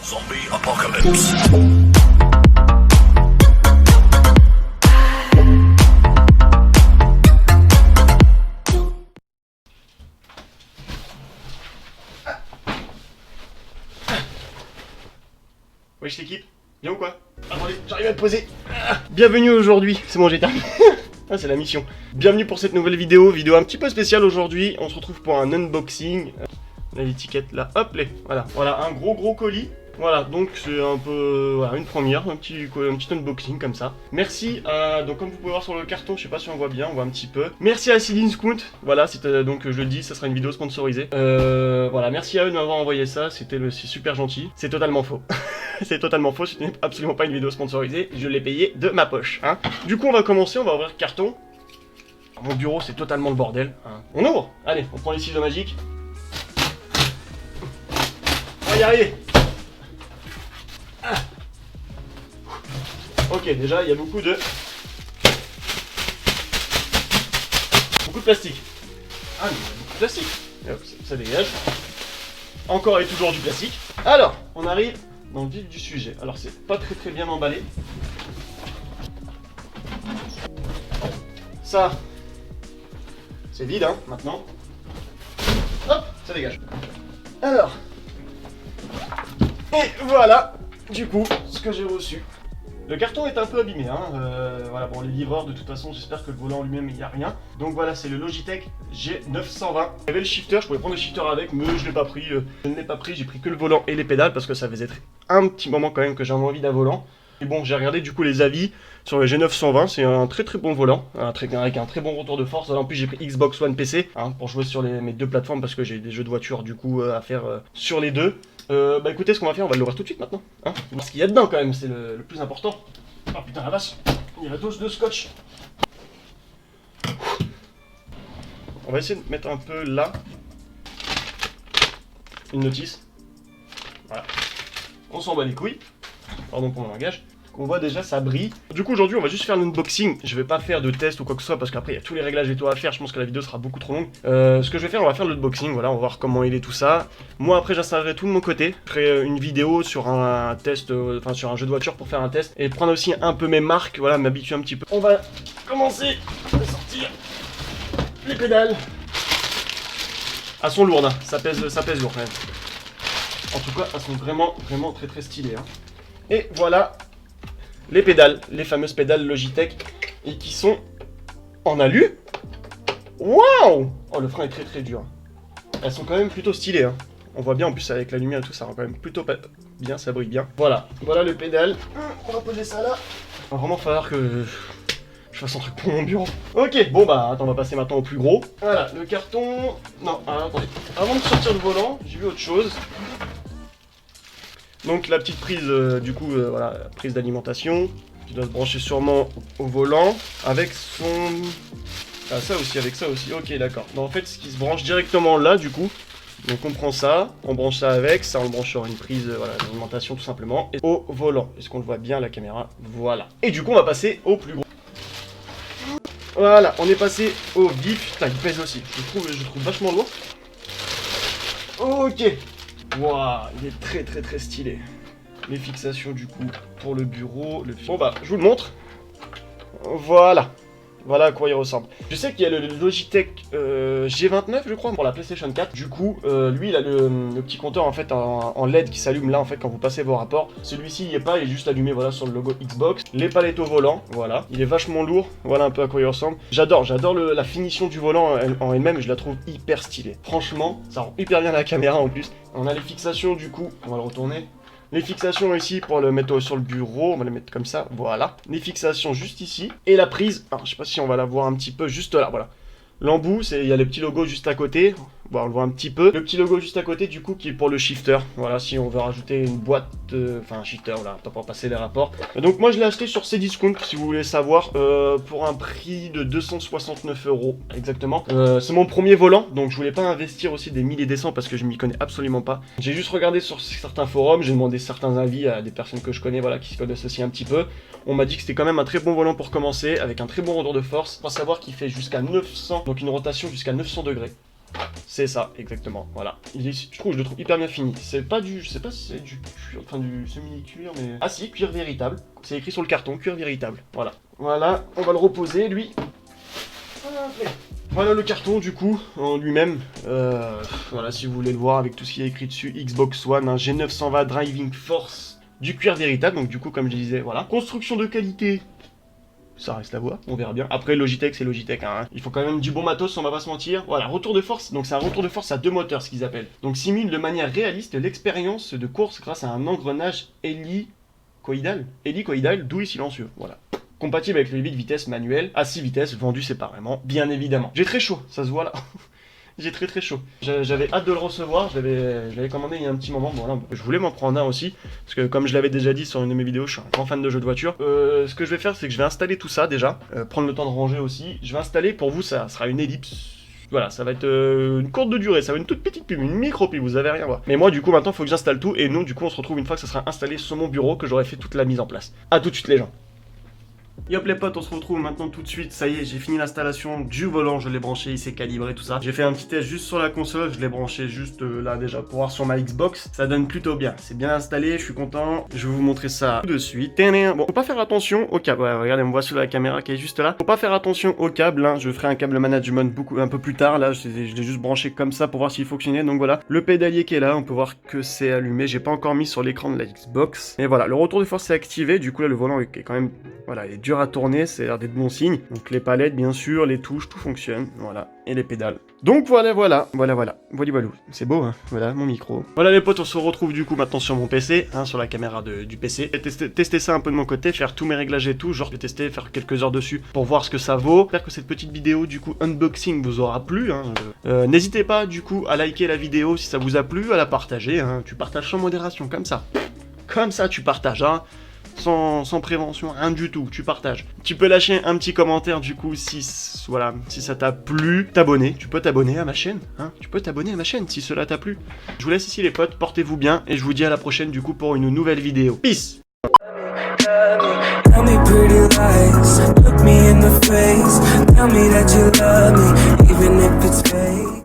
Zombie Apocalypse. Wesh l'équipe, bien ou quoi? Attendez, j'arrive à me poser. Bienvenue aujourd'hui, c'est bon j'ai terminé. Ah c'est la mission. Bienvenue pour cette nouvelle vidéo un petit peu spéciale aujourd'hui. On se retrouve pour un unboxing. On a l'étiquette là, hop les, voilà un gros colis. Voilà, donc c'est un peu, voilà, une première, un petit unboxing comme ça. Merci à, donc comme vous pouvez voir sur le carton, je sais pas si on voit bien, on voit un petit peu. Merci à Sidin Scout, voilà, c'était donc je le dis, ça sera une vidéo sponsorisée. Voilà, merci à eux de m'avoir envoyé ça, c'est super gentil. C'est totalement faux. C'est totalement faux, ce n'est absolument pas une vidéo sponsorisée, je l'ai payé de ma poche, hein. Du coup on va commencer, on va ouvrir le carton. Mon bureau c'est totalement le bordel, hein. On ouvre. Allez, on prend les ciseaux magiques. On va y arriver. Ok, déjà il y a beaucoup de plastique. Ah mais il y a beaucoup de plastique. Et hop, ça dégage. Encore et toujours du plastique. Alors, on arrive dans le vif du sujet. Alors c'est pas très bien emballé. Ça, c'est vide hein, maintenant. Hop, ça dégage. Alors, et voilà, du coup, ce que j'ai reçu. Le carton est un peu abîmé, hein. Voilà, bon, les livreurs, de toute façon, j'espère que le volant lui-même, il n'y a rien. Donc voilà, c'est le Logitech G920. Il y avait le shifter, je pouvais prendre le shifter avec, mais je ne l'ai pas pris. Je ne l'ai pas pris, j'ai pris que le volant et les pédales, parce que ça faisait un petit moment quand même que j'avais envie d'un volant. Et bon, j'ai regardé du coup les avis sur le G920, c'est un très bon volant, avec un très bon retour de force. En plus j'ai pris Xbox One PC, hein, pour jouer sur mes deux plateformes, parce que j'ai des jeux de voiture du coup à faire sur les deux. Bah écoutez, ce qu'on va faire, on va l'ouvrir tout de suite maintenant, hein, parce qu'il y a dedans quand même, c'est le plus important. Oh putain la vache, il y a la dose de scotch. On va essayer de mettre un peu là une notice. Voilà. On s'en bat les couilles. Pardon pour mon langage. On voit déjà ça brille. Du coup aujourd'hui on va juste faire l'unboxing. Je vais pas faire de test ou quoi que ce soit parce qu'après il y a tous les réglages et tout à faire. Je pense que la vidéo sera beaucoup trop longue. Ce que je vais faire, on va faire l'unboxing. Voilà, on va voir comment il est tout ça. Moi après j'installerai tout de mon côté. Je ferai une vidéo sur un test, enfin sur un jeu de voiture pour faire un test et prendre aussi un peu mes marques. Voilà, m'habituer un petit peu. On va commencer à sortir les pédales. Elles sont lourdes, hein. Ça pèse lourd quand même. En tout cas, elles sont vraiment très stylées, hein. Et voilà les pédales, les fameuses pédales Logitech, et qui sont en alu. Waouh! Oh, le frein est très dur. Elles sont quand même plutôt stylées, hein. On voit bien en plus avec la lumière et tout, ça rend quand même plutôt bien, ça brille bien. Voilà le pédale. On va poser ça là. Il va vraiment falloir que je fasse un truc pour mon bureau. Ok, bon bah attends, on va passer maintenant au plus gros. Voilà, le carton. Non, attendez. Avant de sortir le volant, j'ai vu autre chose. Donc la petite prise, du coup, voilà, la prise d'alimentation, qui doit se brancher sûrement au volant, avec son... Ah ça aussi, avec ça aussi, ok d'accord. Donc en fait, ce qui se branche directement là, du coup, donc on prend ça, on branche ça avec, ça on le branche sur une prise, voilà, d'alimentation tout simplement, et au volant. Est-ce qu'on le voit bien, la caméra? Voilà. Et du coup, on va passer au plus gros. Voilà, on est passé au vif. Putain, il pèse aussi, je trouve vachement lourd. Ok. Waouh, il est très stylé. Les fixations du coup pour le bureau. Bon bah, je vous le montre. Voilà. Voilà à quoi il ressemble. Je sais qu'il y a le Logitech G29 je crois pour la PlayStation 4. Du coup, lui il a le petit compteur en fait en LED qui s'allume là en fait quand vous passez vos rapports. Celui-ci il n'y est pas, il est juste allumé voilà sur le logo Xbox. Les palettes au volant, voilà. Il est vachement lourd, voilà un peu à quoi il ressemble. J'adore la finition du volant en elle-même, je la trouve hyper stylée. Franchement, ça rend hyper bien la caméra en plus. On a les fixations du coup, on va le retourner. Les fixations ici pour le mettre sur le bureau, on va les mettre comme ça, voilà. Les fixations juste ici. Et la prise, alors je sais pas si on va la voir un petit peu juste là, voilà. L'embout, il y a le petit logo juste à côté, bon, on le voit un petit peu. Le petit logo juste à côté du coup qui est pour le shifter, voilà, si on veut rajouter une boîte, enfin un shifter, voilà, pour passer les rapports. Et donc moi je l'ai acheté sur Cdiscount, si vous voulez savoir, pour un prix de 269 € exactement. C'est mon premier volant, donc je voulais pas investir aussi des 1000 et des cents parce que je m'y connais absolument pas. J'ai juste regardé sur certains forums, j'ai demandé certains avis à des personnes que je connais, voilà, qui se connaissent aussi un petit peu. On m'a dit que c'était quand même un très bon volant pour commencer, avec un très bon retour de force. Faut savoir qu'il fait jusqu'à 900, donc une rotation jusqu'à 900 degrés. C'est ça, exactement, voilà. Je le trouve hyper bien fini. C'est pas du, je sais pas si c'est du cuir, enfin du semi-cuir, mais... Ah si, cuir véritable. C'est écrit sur le carton, cuir véritable, voilà. Voilà, on va le reposer, lui. Voilà le carton, du coup, en lui-même. Voilà, si vous voulez le voir avec tout ce qui est écrit dessus. Xbox One, un G920 Driving Force, du cuir véritable, donc du coup, comme je disais, voilà. Construction de qualité. Ça reste à voir, on verra bien. Après, Logitech, c'est Logitech, hein. Il faut quand même du bon matos, on va pas se mentir. Voilà, retour de force, donc c'est un retour de force à 2 moteurs, ce qu'ils appellent. Donc simule de manière réaliste l'expérience de course grâce à un engrenage hélicoïdal, doux et silencieux, voilà. Compatible avec le 8 vitesses manuel, à 6 vitesses, vendu séparément, bien évidemment. J'ai très chaud, ça se voit là. J'ai très chaud. J'avais hâte de le recevoir, je l'avais commandé il y a un petit moment. Bon, voilà, je voulais m'en prendre un aussi, parce que comme je l'avais déjà dit sur une de mes vidéos, je suis un grand fan de jeux de voiture. Ce que je vais faire, c'est que je vais installer tout ça déjà, prendre le temps de ranger aussi. Je vais installer, pour vous, ça sera une ellipse. Voilà, ça va être une courte de durée, ça va être une toute petite pub, une micro-pub, vous avez rien à voir. Mais moi, du coup, maintenant, il faut que j'installe tout, et nous, du coup, on se retrouve une fois que ça sera installé sur mon bureau, que j'aurai fait toute la mise en place. A tout de suite, les gens. Yop les potes, on se retrouve maintenant tout de suite. Ça y est, j'ai fini l'installation du volant, je l'ai branché, il s'est calibré, tout ça. J'ai fait un petit test juste sur la console, je l'ai branché juste là déjà pour voir sur ma Xbox. Ça donne plutôt bien, c'est bien installé, je suis content. Je vais vous montrer ça tout de suite. Bon, faut pas faire attention au câble. Ouais, regardez, on voit sur la caméra qui est juste là. Faut pas faire attention au câble, hein. Je ferai un câble management un peu plus tard. Là, je l'ai juste branché comme ça pour voir s'il fonctionnait. Donc voilà, le pédalier qui est là, on peut voir que c'est allumé. J'ai pas encore mis sur l'écran de la Xbox. Et voilà, le retour de force est activé. Du coup, là, le volant est quand même, voilà, il est dur à tourner. C'est l'air d'être bon signe. Donc les palettes, bien sûr, les touches, tout fonctionne. Voilà. Et les pédales. Donc voilà. C'est beau, hein. Voilà, mon micro. Voilà les potes, on se retrouve du coup maintenant sur mon PC, hein, sur la caméra du PC. Tester ça un peu de mon côté, faire tous mes réglages et tout. Genre, je vais tester, faire quelques heures dessus pour voir ce que ça vaut. J'espère que cette petite vidéo, du coup, unboxing vous aura plu, hein. N'hésitez pas, du coup, à liker la vidéo si ça vous a plu, à la partager, hein. Tu partages sans modération, comme ça. Comme ça, tu partages, hein. Sans prévention, rien du tout, tu partages. Tu peux lâcher un petit commentaire du coup si ça t'a plu, t'abonner, tu peux t'abonner à ma chaîne, hein, tu peux t'abonner à ma chaîne si cela t'a plu. Je vous laisse ici les potes, portez-vous bien et je vous dis à la prochaine du coup pour une nouvelle vidéo. Peace. Tell me pretty lies, look me in the face, tell me that you love me, even if it's fake.